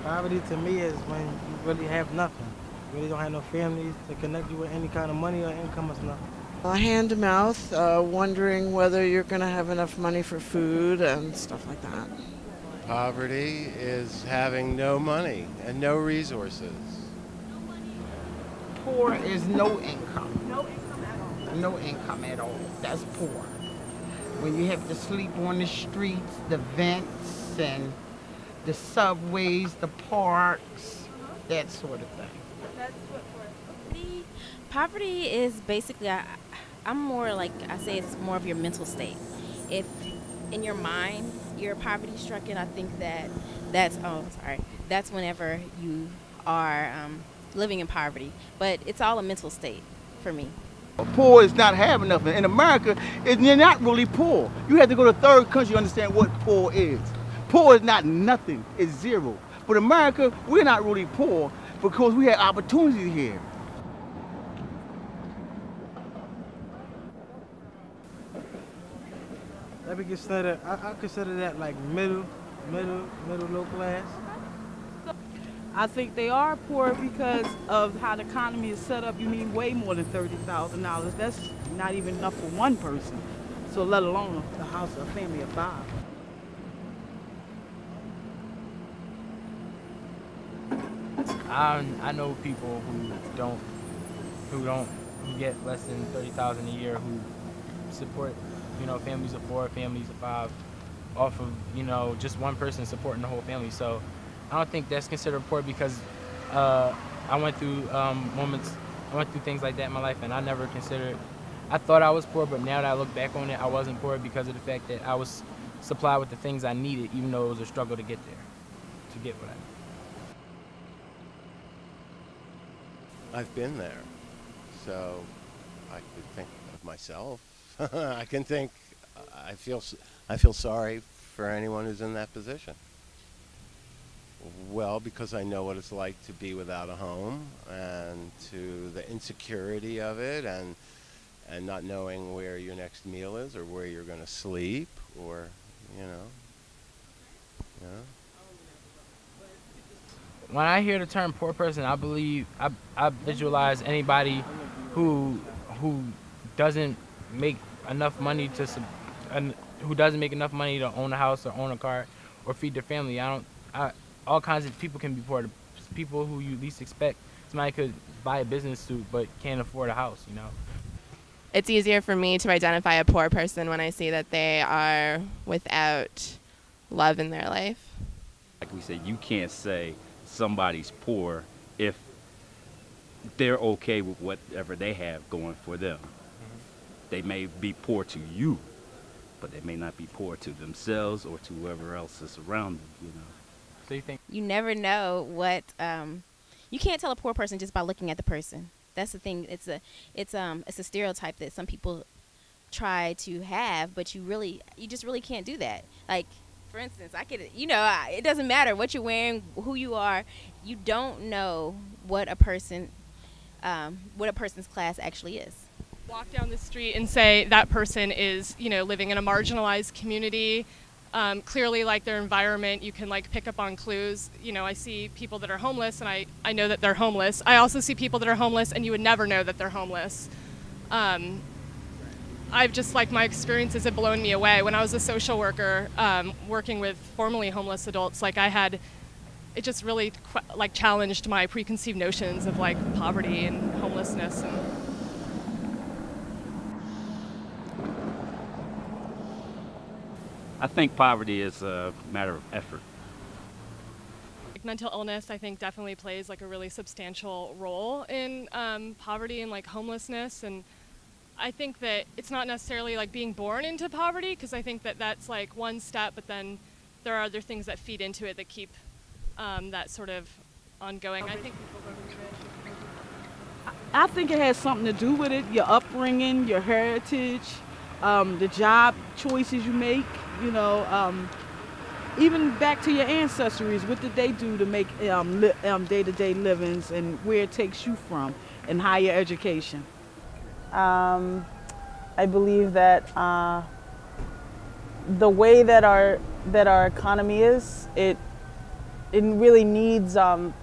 Poverty to me is when you really have nothing. You really don't have no families to connect you with any kind of money or income or nothing. Hand to mouth, wondering whether you're going to have enough money for food and stuff like that. Poverty is having no money and no resources. Poor is no income. No income at all. No income at all. That's poor. When you have to sleep on the streets, the vents, and the subways, the parks, that sort of thing. That's what for me, poverty is basically, I'm more like, I say it's more of your mental state. If in your mind you're poverty stricken, I think that's whenever you are living in poverty. But it's all a mental state for me. Poor is not having nothing. In America, you're not really poor. You have to go to third country to understand what poor is. Poor is not nothing, it's zero. But America, we're not really poor because we have opportunity here. I consider that like middle low class. I think they are poor because of how the economy is set up. You need way more than $30,000. That's not even enough for one person, so let alone a family of 5. I know people who get less than $30,000 a year who support, families of 4, families of 5, off of, just one person supporting the whole family. So I don't think that's considered poor because I went through things like that in my life, and I thought I was poor, but now that I look back on it, I wasn't poor because of the fact that I was supplied with the things I needed, even though it was a struggle to get there, to get what I needed. I've been there, so I could think of myself. I feel sorry for anyone who's in that position. Well, because I know what it's like to be without a home and to the insecurity of it and not knowing where your next meal is or where you're going to sleep or, When I hear the term poor person, I visualize anybody who doesn't make enough money to own a house or own a car or feed their family. All kinds of people can be poor. People who you least expect. Somebody could buy a business suit but can't afford a house, It's easier for me to identify a poor person when I see that they are without love in their life. Like we said, you can't say somebody's poor if they're okay with whatever they have going for them. They may be poor to you, but they may not be poor to themselves or to whoever else is around them, So you think You never know what you can't tell a poor person just by looking at the person. That's the thing. It's a stereotype that some people try to have, but you just really can't do that. Like, for instance, it doesn't matter what you're wearing, who you are. You don't know what a person's class actually is. Walk down the street and say that person is, living in a marginalized community. Clearly, like their environment, you can pick up on clues. I see people that are homeless, and I know that they're homeless. I also see people that are homeless, and you would never know that they're homeless. I've just my experiences have blown me away. When I was a social worker, working with formerly homeless adults, it just really challenged my preconceived notions of poverty and homelessness. I think poverty is a matter of effort. Mental illness, I think, definitely plays a really substantial role in poverty and homelessness. And I think that it's not necessarily being born into poverty, because I think that that's one step, but then there are other things that feed into it that keep that sort of ongoing. I think it has something to do with it, your upbringing, your heritage, the job choices you make, even back to your ancestries. What did they do to make day-to-day livings, and where it takes you from, and higher education? I believe that the way that our economy is, it it really needs a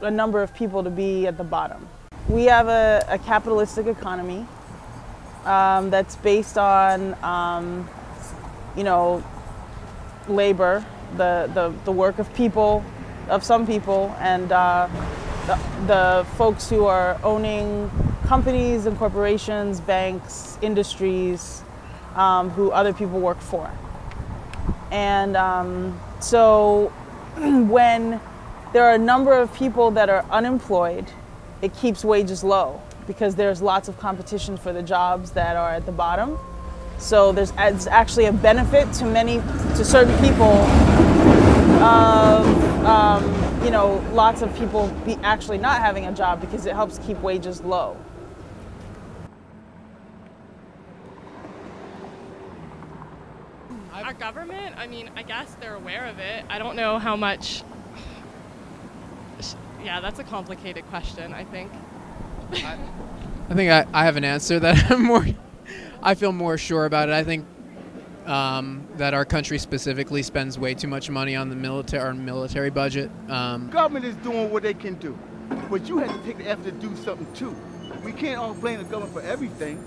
number of people to be at the bottom. We have a capitalistic economy that's based on, you know, labor, the work of people, of some people, and the folks who are owning companies and corporations, banks, industries, who other people work for. And so when there are a number of people that are unemployed, it keeps wages low because there's lots of competition for the jobs that are at the bottom. So it's actually a benefit to certain people of, you know, lots of people actually not having a job because it helps keep wages low. Our government, I mean, I guess they're aware of it. I don't know how much. Yeah, that's a complicated question, I think. I think I have an answer that I feel more sure about it. I think that our country specifically spends way too much money on the military budget. Government is doing what they can do, but you have to take the effort to do something too. We can't all blame the government for everything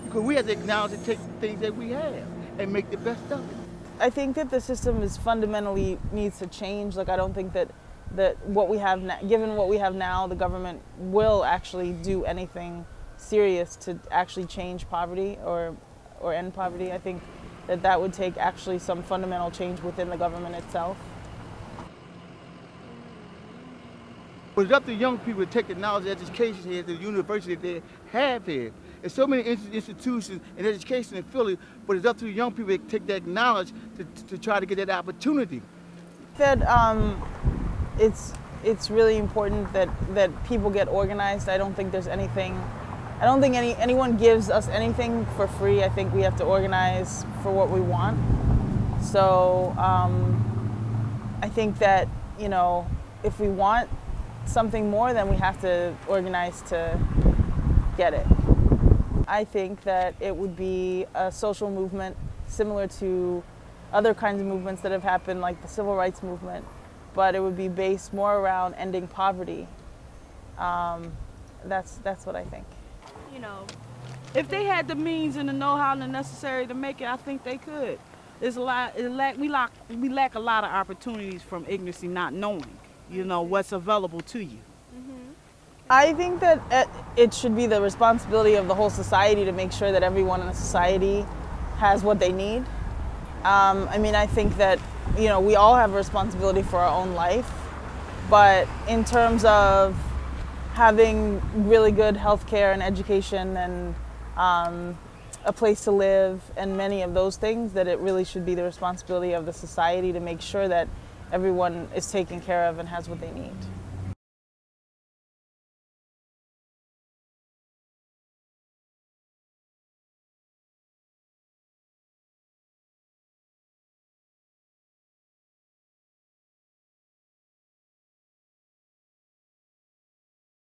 because we have to acknowledge and take the things that we have and make the best of it. I think that the system is fundamentally needs to change. Like, I don't think that what we have now, given what we have now, the government will actually do anything serious to actually change poverty or end poverty. I think that would take actually some fundamental change within the government itself. But it's up to young people to take the knowledge and education here at the university that they have here. There's so many institutions and education in Philly, but it's up to the young people to take that knowledge to try to get that opportunity. That it's really important that people get organized. I don't think there's anything. I don't think anyone gives us anything for free. I think we have to organize for what we want. So I think that, you know, if we want something more, then we have to organize to get it. I think that it would be a social movement similar to other kinds of movements that have happened, like the civil rights movement, but it would be based more around ending poverty. That's what I think. You know, if they had the means and the know-how and the necessary to make it, I think they could. There's a lot. We lack a lot of opportunities from ignorance, not knowing, you know, what's available to you. I think that it should be the responsibility of the whole society to make sure that everyone in the society has what they need. I mean, I think that, you know, we all have a responsibility for our own life, but in terms of having really good health care and education and a place to live and many of those things, that it really should be the responsibility of the society to make sure that everyone is taken care of and has what they need.